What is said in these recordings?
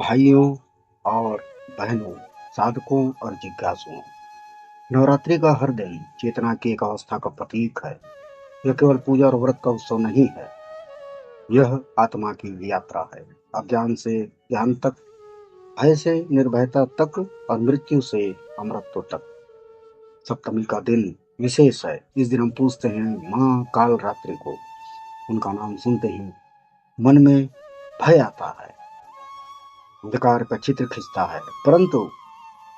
भाइयों और बहनों, साधकों और जिज्ञासुओं, नवरात्रि का हर दिन चेतना की एक अवस्था का प्रतीक है। यह केवल पूजा और व्रत का उत्सव नहीं है, यह आत्मा की यात्रा है। अज्ञान से ज्ञान तक, भय से निर्भयता तक और मृत्यु से अमरत्व तक। सप्तमी का दिन विशेष है। इस दिन हम पूछते हैं माँ काल रात्रि को। उनका नाम सुनते ही मन में भय आता है, अंधकार का चित्र खिंचता है, परंतु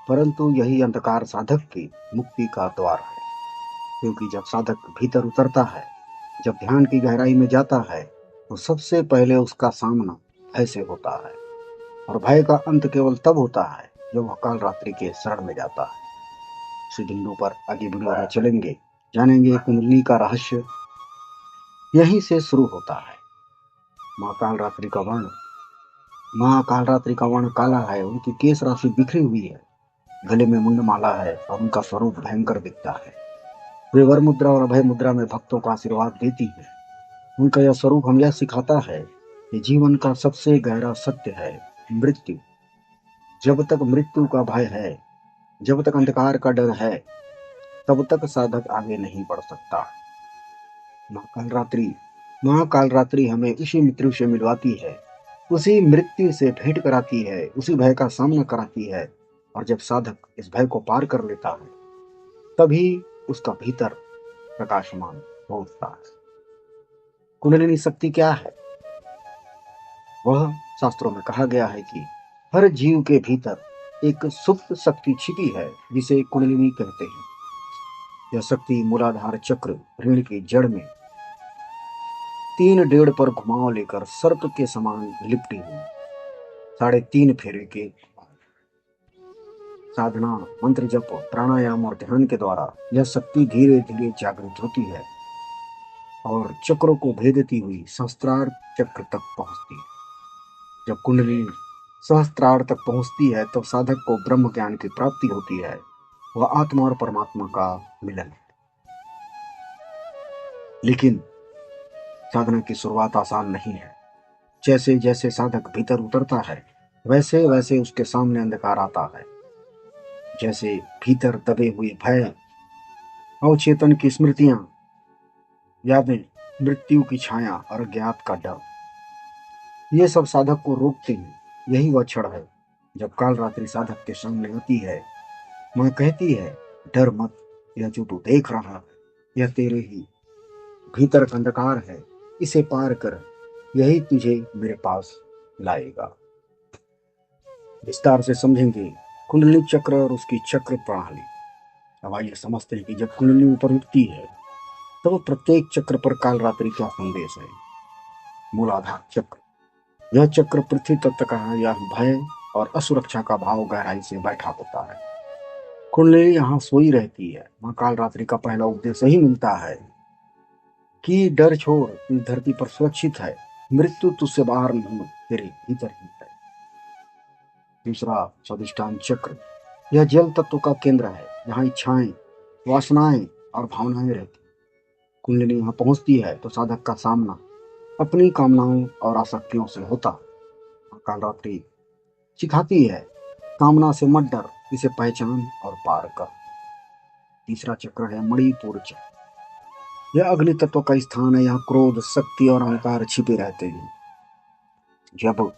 परंतु यही अंधकार साधक की मुक्ति का द्वार है। क्योंकि जब साधक भीतर उतरता है, जब ध्यान की गहराई में जाता है, तो सबसे पहले उसका सामना भय से होता है। और भय का अंत केवल तब होता है जब वह काल रात्रि के शरण में जाता है। इसी बिंदु पर आगे वीडियो में चलेंगे, जानेंगे कुंडली का रहस्य। यहीं से शुरू होता है। माँ काल रात्रि का वर्ण माँ काल रात्रि का वर्ण काला है। उनकी केश राशि बिखरी हुई है, गले में मुंडमाला है और उनका स्वरूप भयंकर दिखता है। वे वर मुद्रा और अभय मुद्रा में भक्तों का आशीर्वाद देती है। उनका यह स्वरूप हम यह सिखाता है कि जीवन का सबसे गहरा सत्य है मृत्यु। जब तक मृत्यु का भय है, जब तक अंधकार का डर है, तब तक साधक आगे नहीं बढ़ सकता। माँ काल रात्रि हमें उसी मृत्यु से मिलवाती है, उसी मृत्यु से भेंट कराती है, उसी भय का सामना कराती है। और जब साधक इस भय को पार कर लेता है, तभी उसका भीतर प्रकाशमान हो उठता है। कुंडलिनी शक्ति क्या है? वह शास्त्रों में कहा गया है कि हर जीव के भीतर एक सुप्त शक्ति छिपी है, जिसे कुंडलिनी कहते हैं। यह शक्ति मूलाधार चक्र ऋण की जड़ में 3 डेढ़ पर घुमाव लेकर सर्प के समान लिपटी हुई। 3.5 फेरे के साधना, मंत्र जप, प्राणायाम और ध्यान के द्वारा यह शक्ति धीरे धीरे जागृत होती है और चक्रों को भेदती हुई सहस्त्रार चक्र तक पहुंचती है। जब कुंडली सहस्त्रार तक पहुंचती है, तब साधक को ब्रह्म ज्ञान की प्राप्ति होती है। वह आत्मा और परमात्मा का मिलन है। लेकिन साधना की शुरुआत आसान नहीं है। जैसे जैसे साधक भीतर उतरता है, वैसे वैसे उसके सामने अंधकार आता है। जैसे भीतर दबे हुए भय, अवचेतन की स्मृतियां, यादें, मृत्यु की छाया और अज्ञात का डर, ये सब साधक को रोकते हैं। यही वह क्षण है जब काल रात्रि साधक के सामने आती है। माँ कहती है, डर मत, यह जो तू देख रहा है, यह तेरे ही भीतर का अंधकार है। इसे पार कर, यही तुझे मेरे पास लाएगा। विस्तार से समझेंगे कुंडली चक्र और उसकी चक्र प्रणाली। अब आइए समझते हैं कि जब कुंडली ऊपर उठती है, तो प्रत्येक चक्र पर काल रात्रि का संदेश है। मूलाधार चक्र, यह चक्र पृथ्वी तत्व का है। यह भय और असुरक्षा का भाव गहराई से बैठा होता है। कुंडली यहाँ सोई रहती है। माँ काल रात्रि का पहला उपदेश यही मिलता है कि डर छोड़, तू धरती पर सुरक्षित है। मृत्यु तुझसे बाहर नहीं, तेरे भीतर ही है। दूसरा, स्वादिष्ठान चक्र, यह जल तत्व का केंद्र है। यहाँ इच्छाएं, वासनाएं और भावनाएं रहती। कुंडली यहाँ पहुंचती है तो साधक का सामना अपनी कामनाओं और आसक्तियों से होता। काल रात्रि सिखाती है, कामना से मत डर, इसे पहचान और पार कर। तीसरा चक्र है मणिपुर चक्र। यह अग्नि तत्व का स्थान है। यहाँ क्रोध, शक्ति और अहंकार छिपे रहते हैं। जब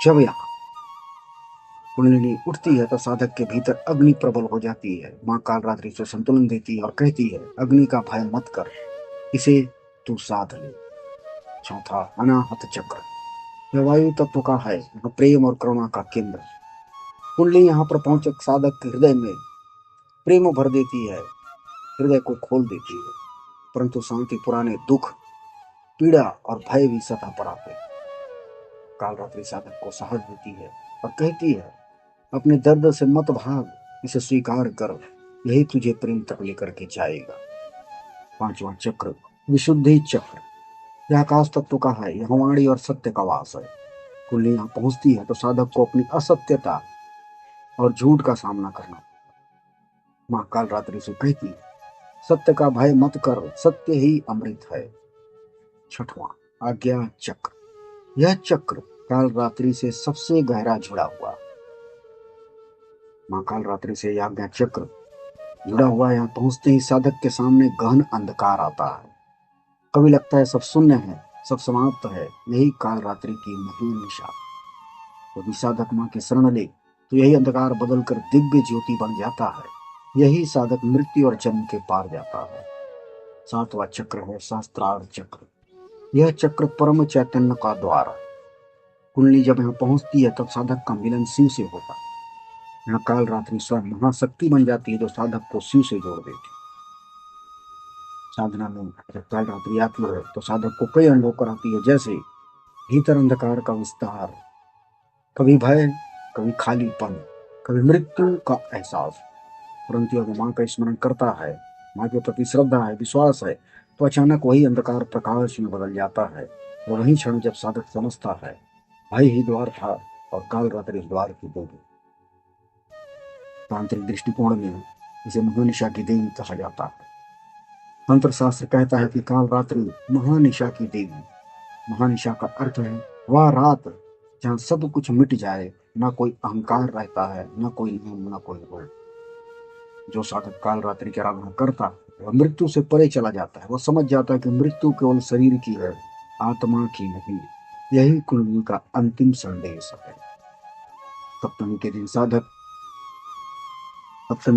जब यहाँ कुंडलिनी उठती है तो साधक के भीतर अग्नि प्रबल हो जाती है। माँ काल रात्रि से संतुलन देती है और कहती है, अग्नि का भय मत कर, इसे तू साध ले। चौथा, अनाहत चक्र, यह वायु तत्व का है। यहाँ प्रेम और करुणा का केंद्र। कुंडली यहाँ पर पहुंचक साधक के हृदय में प्रेम भर देती है, हृदय को खोल देती है। परंतु शांति पुराने दुख, पीड़ा और भय भी सतह पर आते हैं। काल रात्रि साधक को साहस देती है और कहती है, अपने दर्द से मत भाग, इसे स्वीकार कर, यही तुझे प्रेम तक लेकर के जाएगा। पांचवा चक्र, विशुद्धि चक्र, यह आकाश तत्व का है। यह वाणी और सत्य का वास है। कुंडली यहाँ पहुंचती है तो साधक को अपनी असत्यता और झूठ का सामना करना। माँ काल रात्रि से कहती है, सत्य का भय मत कर, सत्य ही अमृत है। छठवां, आज्ञा चक्र, यह चक्र काल रात्रि से सबसे गहरा जुड़ा हुआ। माँ काल रात्रि से आज्ञा चक्र जुड़ा हुआ। यहाँ पहुंचते ही साधक के सामने गहन अंधकार आता है। कभी लगता है सब शून्य है, सब समाप्त है। यही काल रात्रि की महान निशा। यदि साधक माँ की शरण ले तो यही अंधकार बदलकर दिव्य ज्योति बन जाता है। यही साधक मृत्यु और जन्म के पार जाता है। सातवां चक्र है सहस्त्रार चक्र। यह चक्र परम चैतन्य का द्वार है। कुंडली जब यहाँ पहुंचती है तब साधक का मिलन शिव से होता है। यहाँ काल रात्रि स्वयं महाशक्ति बन जाती है जो साधक को शिव से जोड़ देती है। साधना में जब काल रात्रि आती है तो साधक को कई अनुभव कराती है, जैसे भीतर अंधकार का विस्तार, कभी भय, कभी खालीपन, कभी मृत्यु का एहसास। परंतु अगर माँ का स्मरण करता है, माँ के प्रति श्रद्धा है, विश्वास है, तो अचानक वही अंधकार प्रकाश में बदल जाता है। और वही क्षण जब साधक समझता है भय ही द्वार था और काल रात्रि द्वार की देवी। तांत्रिक दृष्टिकोण में इसे महानिशा की देवी कहा जाता है। तंत्र शास्त्र कहता है कि काल रात्रि महानिशा की देवी। महानिशा का अर्थ है वह रात जहाँ सब कुछ मिट जाए, ना कोई अहंकार रहता है, ना कोई नाम, ना कोई रोग। जो साधक काल रात्रि की आराधना करता है वह मृत्यु से परे चला जाता है। वह समझ जाता है कि मृत्यु केवल शरीर की है, आत्मा की नहीं। यही कुंडली का अंतिम संदेश है। सप्तमी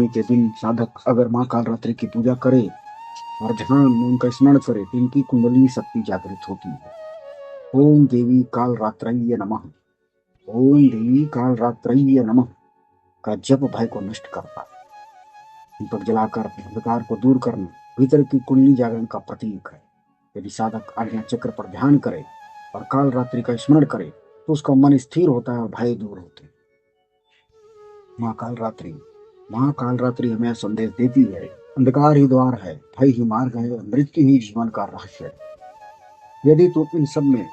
के दिन साधक अगर माँ काल रात्रि की पूजा करे और ध्यान में उनका स्मरण करे तो इनकी कुंडली शक्ति जागृत होती है। ओम देवी काल रात्रय्य नमः, ओम देवी काल रात्रय्य नमः का जप भय को नष्ट करता है। दीपक जलाकर अंधकार को दूर करना भीतर की कुंडली जागरण का प्रतीक है। यदि साधक आज्ञा चक्र पर ध्यान करे और काल रात्रि का स्मरण करे तो उसका मन स्थिर होता है और भय दूर होते हैं। माँ काल रात्रि हमें संदेश देती है अंधकार ही द्वार है, भय ही मार्ग है, मृत्यु ही जीवन का रहस्य है। यदि तू इन सब में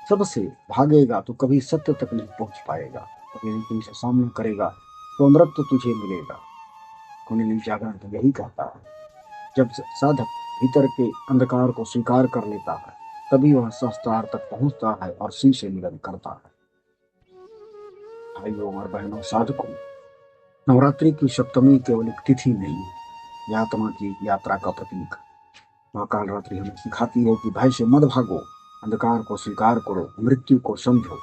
सबसे भागेगा तो कभी सत्य तक नहीं पहुंच पाएगा। और यदि तू इसे सामना करेगा तो अमृत तो तुझे मिलेगा। कुंडली जागरण तो यही कहता है। जब साधक भीतर के अंधकार को स्वीकार कर लेता है तभी वह सहस्त्रार तक पहुंचता है और शिव से मिलन करता है। भाइयों और बहनों, साधकों, नवरात्रि की सप्तमी केवल एक तिथि नहीं, यह आत्मा की यात्रा का प्रतीक। माँ काल रात्रि हमें सिखाती है कि भय से मत भागो, अंधकार को स्वीकार करो, मृत्यु को समझो,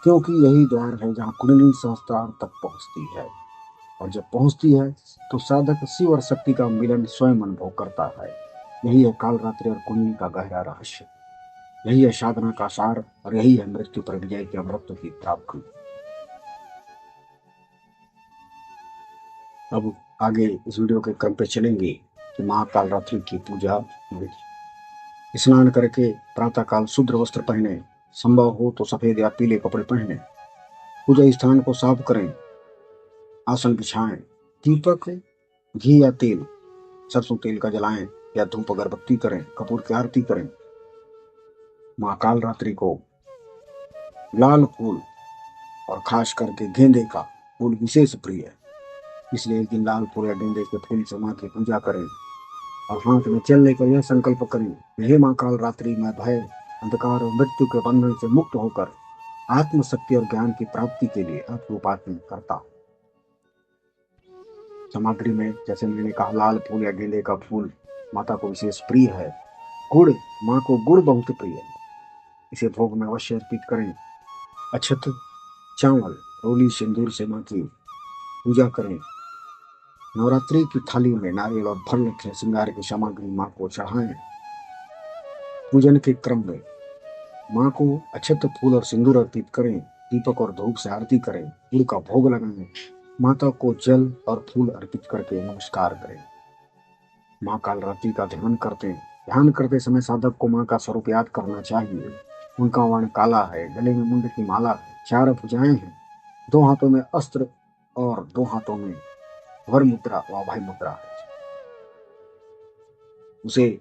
क्योंकि यही द्वार है जहाँ कुंडली सहस्त्रार तक पहुंचती है। और जब पहुंचती है तो साधक शिव और शक्ति का मिलन स्वयं अनुभव करता है। यही है काल रात्रि और कुंडली का गहरा रहस्य। यही है साधना का सार और यही है मृत्यु पर विजय के अमृत की प्राप्ति। अब आगे इस वीडियो के क्रम पे चलेंगे कि माँ काल रात्रि की पूजा विधि। स्नान करके प्रातः काल शुद्ध वस्त्र पहने, संभव हो तो सफेद या पीले कपड़े पहने। पूजा स्थान को साफ करें, आसन बिछाएं, दीपक, घी या तेल, सरसों तेल का जलाएं या धूप अगरबत्ती करें, कपूर की आरती करें। माँ काल रात्रि को लाल फूल और खास करके गेंदे का फूल विशेष प्रिय है, इसलिए एक दिन लाल फूल या गेंदे के फूल से माँ की पूजा करें और हाथ में जल लेकर यह संकल्प करें, हे माँ काल रात्रि में भय, अंधकार और मृत्यु के बंधन से मुक्त होकर आत्मशक्ति और ज्ञान की प्राप्ति के लिए आपकी उपासना करता हूँ। सामग्री में जैसे मैंने कहा लाल फूल या गेंदे का फूल माता को विशेष प्रिय है। गुड़, माँ को गुड़ बहुत प्रिय है, इसे भोग में अवश्य अर्पित करें। अक्षत, चावल, रोली, सिंदूर से माँ की पूजा करें। नवरात्रि की थाली में नारियल और फल रखें, श्रृंगार की सामग्री माँ को चढ़ाएं। पूजन के क्रम में माँ को अक्षत, फूल और सिंदूर अर्पित करें। दीपक और धूप से आरती करें, गुड़ का भोग लगाएं, माता को जल और फूल अर्पित करके नमस्कार करें। माँ काल रात्रि का ध्यान करते समय साधक को माँ का स्वरूप याद करना चाहिए। उनका वर्ण काला है, गले में मुंड की माला है, 4 भुजाएं हैं, 2 हाथों में अस्त्र और 2 हाथों में वर मुद्रा व अभय मुद्रा है। उसे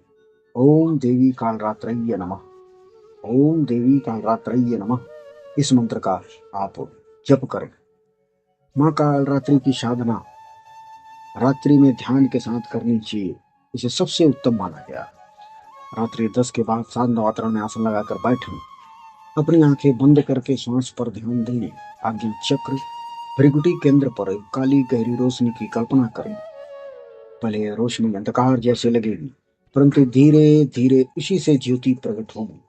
ओम देवी काल रात्रय्य नमः, ओम देवी काल रात्रय्य नमः इस मंत्र का आप जप करें। माँ काल रात्रि की साधना रात्रि में ध्यान के साथ करनी चाहिए, इसे सबसे उत्तम माना गया। रात्रि 10 के बाद शांत वातावरण में आसन लगाकर बैठें। अपनी आंखें बंद करके श्वास पर ध्यान दें। आज्ञा चक्र भृगुटी केंद्र पर एक काली गहरी रोशनी की कल्पना करें। पहले यह रोशनी अंधकार जैसे लगेगी, परंतु धीरे धीरे उसी से ज्योति प्रकट होगी।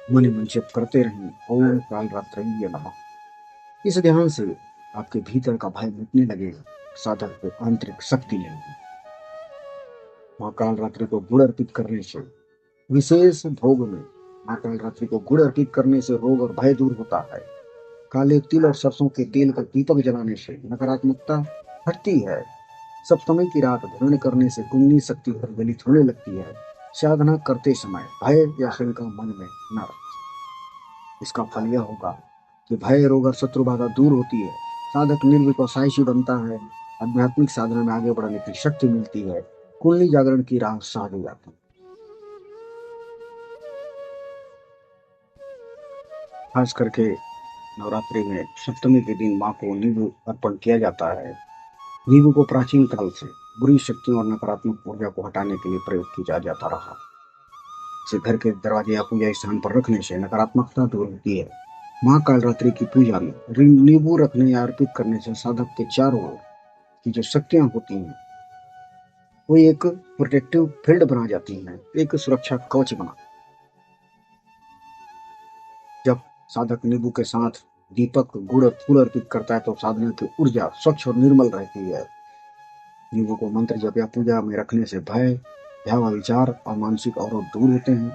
मन ही मन जप करते रहें, ओम काल रात्रि नमः। इस ध्यान से आपके भीतर का भय मिटने लगेगा, साधक को आंतरिक शक्ति मिलेगी। माँ काल रात्रि को गुड़ अर्पित करने से विशेष भोग में माँ काल रात्रि को गुड़ अर्पित करने से रोग और भय दूर होता है। काले तिल और सरसों के तेल का दीपक जलाने से नकारात्मकता हटती है। सप्तमी की रात ध्यान करने से कुंडली शक्ति प्रज्वलित होने लगती है। साधना करते समय भय या शंका मन में न रखें। इसका फल यह होगा कि भय, रोग और शत्रु बाधा दूर होती है। साधक निर्विकल्पी बनता है। आध्यात्मिक साधना में आगे बढ़ने की शक्ति मिलती है। कुंडली जागरण की राह सहज हो जाती है। खास करके नवरात्रि में सप्तमी के दिन माँ को नींबू अर्पण किया जाता है। नींबू को प्राचीन काल से बुरी शक्तियों और नकारात्मक ऊर्जा को हटाने के लिए प्रयोग किया जाता रहा। इसे घर के दरवाजे या पूजा स्थान पर रखने से नकारात्मकता दूर होती है। माँ कालरात्रि की पूजा में नींबू रखने या अर्पित करने से साधक के चारों ओर की जो शक्तियां होती हैं वो एक प्रोटेक्टिव फील्ड बना जाती हैं, एक सुरक्षा कवच बना। जब साधक नींबू के साथ दीपक, गुड़ और फूल अर्पित करता है तो साधना की ऊर्जा स्वच्छ और निर्मल रहती है। नींबू को मंत्र जप या पूजा में रखने से भय, भयावह विचार और मानसिक अवरोध दूर होते हैं।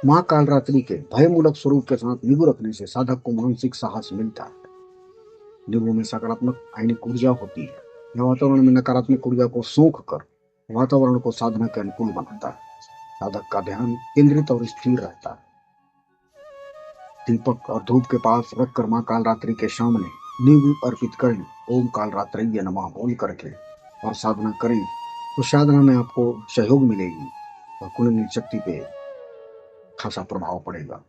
माँ कालरात्रि के भय मूलक स्वरूप के साथ नींबू रखने से साधक को मानसिक साहस मिलता है। नींबू में सकारात्मक आयनिक ऊर्जा होती है। यह वातावरण में नकारात्मक ऊर्जा को सोख कर वातावरण को साधना के अनुकूल बनाता है। साधक का ध्यान केंद्रित और स्थिर रहता है। दीपक और धूप के पास रखकर माँ कालरात्रि के सामने नींबू अर्पित करें। ओम कालरात्रि नमः बोल करके और साधना करें तो साधना में आपको सहयोग मिलेगी और कुंडली शक्ति पे खासा प्रभाव पड़ेगा।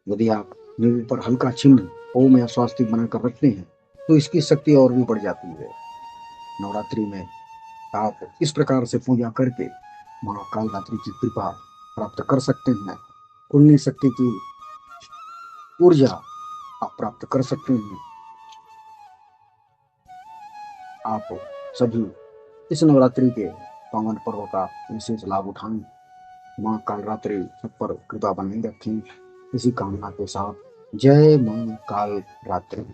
यदि आप नींबू पर हल्का चिन्ह ओम या स्वास्तिक बनाकर रखते हैं तो इसकी शक्ति और भी बढ़ जाती है। नवरात्रि में आप इस प्रकार से पूजा करके माँ कालरात्रि की कृपा प्राप्त कर सकते हैं। कुंडली शक्ति की ऊर्जा आप प्राप्त कर सकते हैं। आप सभी इस नवरात्रि के पावन पर्व का विशेष लाभ उठाएं। माँ कालरात्रि सब पर कृपा बनाए रखें। इसी कामना के साथ जय माँ कालरात्रि।